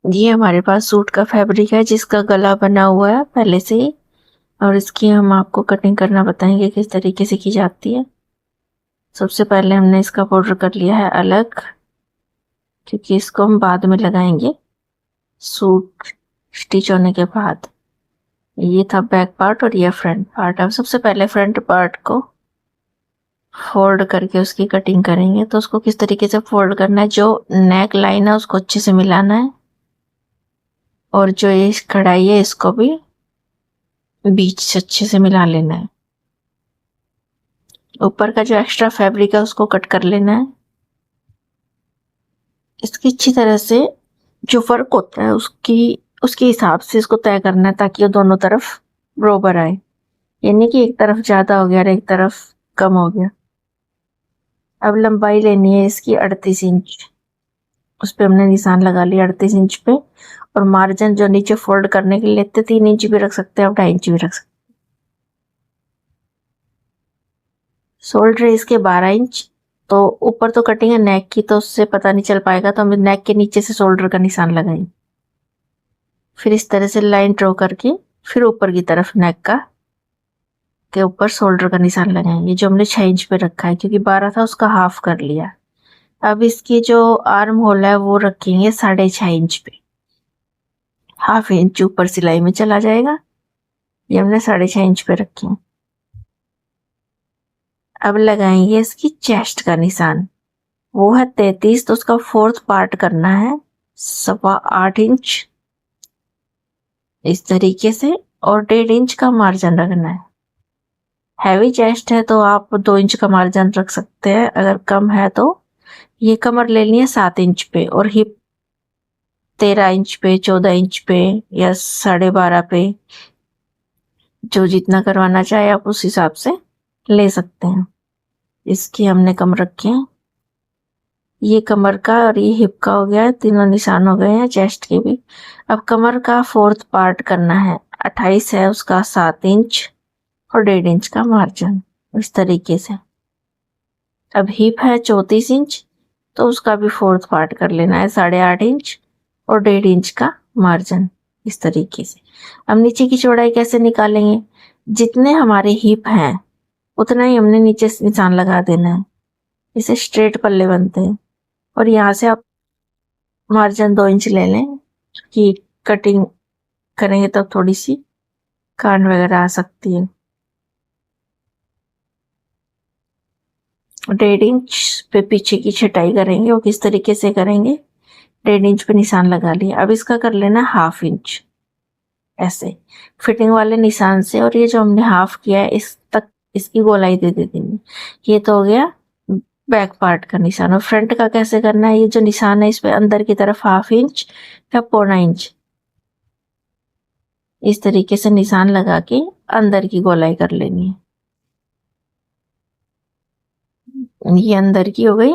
ये हमारे पास सूट का फैब्रिक है जिसका गला बना हुआ है पहले से ही, और इसकी हम आपको कटिंग करना बताएंगे किस तरीके से की जाती है। सबसे पहले हमने इसका बॉर्डर कर लिया है अलग, क्योंकि इसको हम बाद में लगाएंगे सूट स्टिच होने के बाद। ये था बैक पार्ट और ये फ्रंट पार्ट। अब सबसे पहले फ्रंट पार्ट को फोल्ड करके उसकी कटिंग करेंगे। तो उसको किस तरीके से फोल्ड करना है, जो नेक लाइन है उसको अच्छे से मिलाना है, और जो ये कढ़ाई है इसको भी बीच से अच्छे से मिला लेना है। ऊपर का जो एक्स्ट्रा फैब्रिक है उसको कट कर लेना है। इसकी अच्छी तरह से जो फर्क होता है उसके हिसाब से इसको तय करना है, ताकि वो दोनों तरफ बराबर आए। यानी कि एक तरफ ज्यादा हो गया और एक तरफ कम हो गया। अब लंबाई लेनी है इसकी 38 इंच। उस पर हमने निशान लगा लिया 38 इंच पे। और मार्जिन जो नीचे फोल्ड करने के लिए लेते 3 इंच भी रख सकते हैं, आप 2.5 इंच भी रख सकते हैं। शोल्डर है इसके 12 इंच। तो ऊपर तो कटिंग है नेक की, तो उससे पता नहीं चल पाएगा, तो हम नेक के नीचे से शोल्डर का निशान लगाएंगे। फिर इस तरह से लाइन ड्रॉ करके फिर ऊपर की तरफ नेक का के ऊपर शोल्डर का निशान लगाएंगे, जो हमने 6 इंच पे रखा है, क्योंकि 12 था उसका हाफ कर लिया। अब इसकी जो आर्म होल है वो रखेंगे 6.5 इंच पे। हाफ इंच ऊपर सिलाई में चला जाएगा। ये हमने 6.5 इंच पे रखे हैं। अब लगाएंगे इसकी चेस्ट का निशान। वो है 33, तो उसका 4th पार्ट करना है 8.25 इंच इस तरीके से, और 1.5 इंच का मार्जिन रखना है। हैवी चेस्ट है तो आप 2 इंच का मार्जिन रख सकते हैं। अगर कम है तो ये कमर लेनी है 7 इंच पे, और हिप 13 इंच पे, 14 इंच पे या 12.5 पे, जो जितना करवाना चाहे आप उस हिसाब से ले सकते हैं। इसकी हमने कम रखे हैं। ये कमर का और ये हिप का हो गया है, तीनों निशान हो गए हैं चेस्ट के भी। अब कमर का 4th पार्ट करना है 28 है उसका 7 इंच और 1.5 इंच का मार्जिन इस तरीके से। अब हिप है 34 इंच, तो उसका भी 4th पार्ट कर लेना है 8.5 इंच और 1.5 इंच का मार्जिन इस तरीके से। अब नीचे की चौड़ाई कैसे निकालेंगे, जितने हमारे हिप हैं उतना ही हमने नीचे निशान लगा देना है। इसे स्ट्रेट पल्ले बनते हैं, और यहाँ से आप मार्जिन 2 इंच ले लें, कि कटिंग करेंगे तब थोड़ी सी कान वगैरह आ सकती है। 1.5 इंच पे पीछे की छटाई करेंगे, वो किस तरीके से करेंगे, 1.5 इंच पे निशान लगा लिया। अब इसका कर लेना हाफ इंच ऐसे फिटिंग वाले निशान से, और ये जो हमने हाफ किया है इस तक इसकी गोलाई दे देंगे। ये तो हो गया बैक पार्ट का निशान। और फ्रंट का कैसे करना है, ये जो निशान है इस पे अंदर की तरफ हाफ इंच या 0.25 इंच इस तरीके से निशान लगा के अंदर की गोलाई कर लेनी है। ये अंदर की हो गई,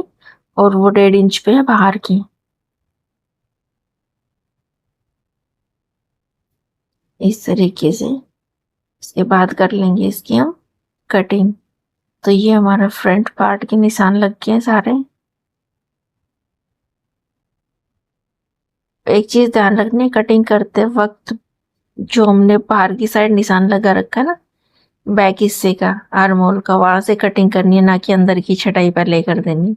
और वो 1.5 इंच पे है बाहर की। इस तरीके से इसके बाद कर लेंगे इसकी हम कटिंग। तो ये हमारा फ्रंट पार्ट के निशान लग गए सारे। एक चीज ध्यान रखनी, कटिंग करते वक्त जो हमने बाहर की साइड निशान लगा रखा है ना, बैक हिस्से का आर्म होल का, वहां से कटिंग करनी है, ना कि अंदर की छटाई पहले कर देनी।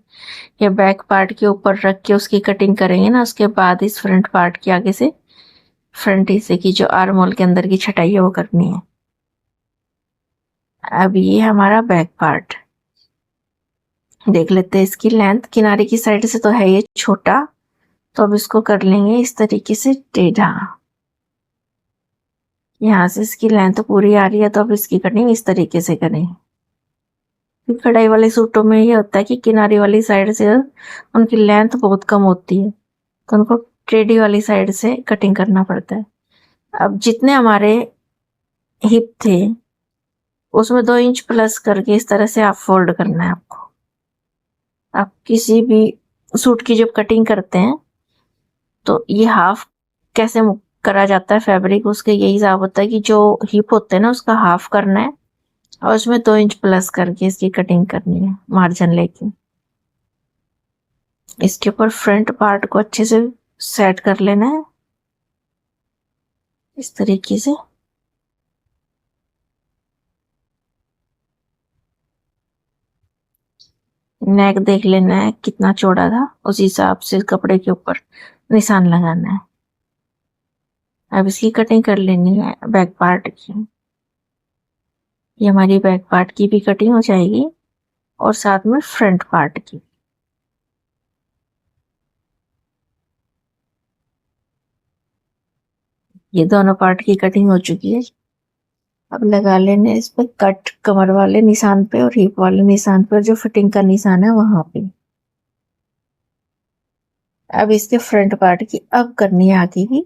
या बैक पार्ट के ऊपर रख के उसकी कटिंग करेंगे ना, उसके बाद इस फ्रंट पार्ट के आगे से फ्रंट हिस्से की जो आर्म होल के अंदर की छटाई है वो करनी है। अब ये हमारा बैक पार्ट देख लेते हैं। इसकी लेंथ किनारे की साइड से तो है ये छोटा, तो अब इसको कर लेंगे इस तरीके से टेढ़ा। यहाँ से इसकी लेंथ पूरी आ रही है, तो अब इसकी कटिंग इस तरीके से करें। कढ़ाई वाले सूटों में ये होता है कि किनारी वाली साइड से उनकी लेंथ बहुत कम होती है, तो उनको टेढ़ी वाली साइड से कटिंग करना पड़ता है। अब जितने हमारे हिप थे उसमें 2 इंच प्लस करके इस तरह से आप फोल्ड करना है आपको। आप किसी भी सूट की जब कटिंग करते हैं तो ये हाफ कैसे करा जाता है फैब्रिक, उसके यही हिसाब होता है कि जो हिप होते हैं ना उसका हाफ करना है, और उसमें 2 इंच प्लस करके इसकी कटिंग करनी है मार्जिन लेके। इसके ऊपर फ्रंट पार्ट को अच्छे से सेट कर लेना है। इस तरीके से। नेक देख लेना है कितना चौड़ा था, उस हिसाब से कपड़े के ऊपर निशान लगाना है। अब इसकी कटिंग कर लेनी है बैक पार्ट की। ये हमारी बैक पार्ट की भी कटिंग हो जाएगी और साथ में फ्रंट पार्ट की। ये दोनों पार्ट की कटिंग हो चुकी है। अब लगा लेने इस पर कट, कमर वाले निशान पे और हिप वाले निशान पर, जो फिटिंग का निशान है वहां पे। अब इसके फ्रंट पार्ट की अब करनी है आगे की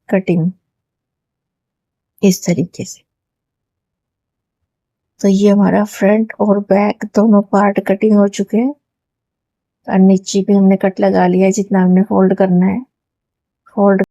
कटिंग इस तरीके से। तो ये हमारा फ्रंट और बैक दोनों पार्ट कटिंग हो चुके हैं और नीचे भी हमने कट लगा लिया है जितना हमने फोल्ड करना है। फोल्ड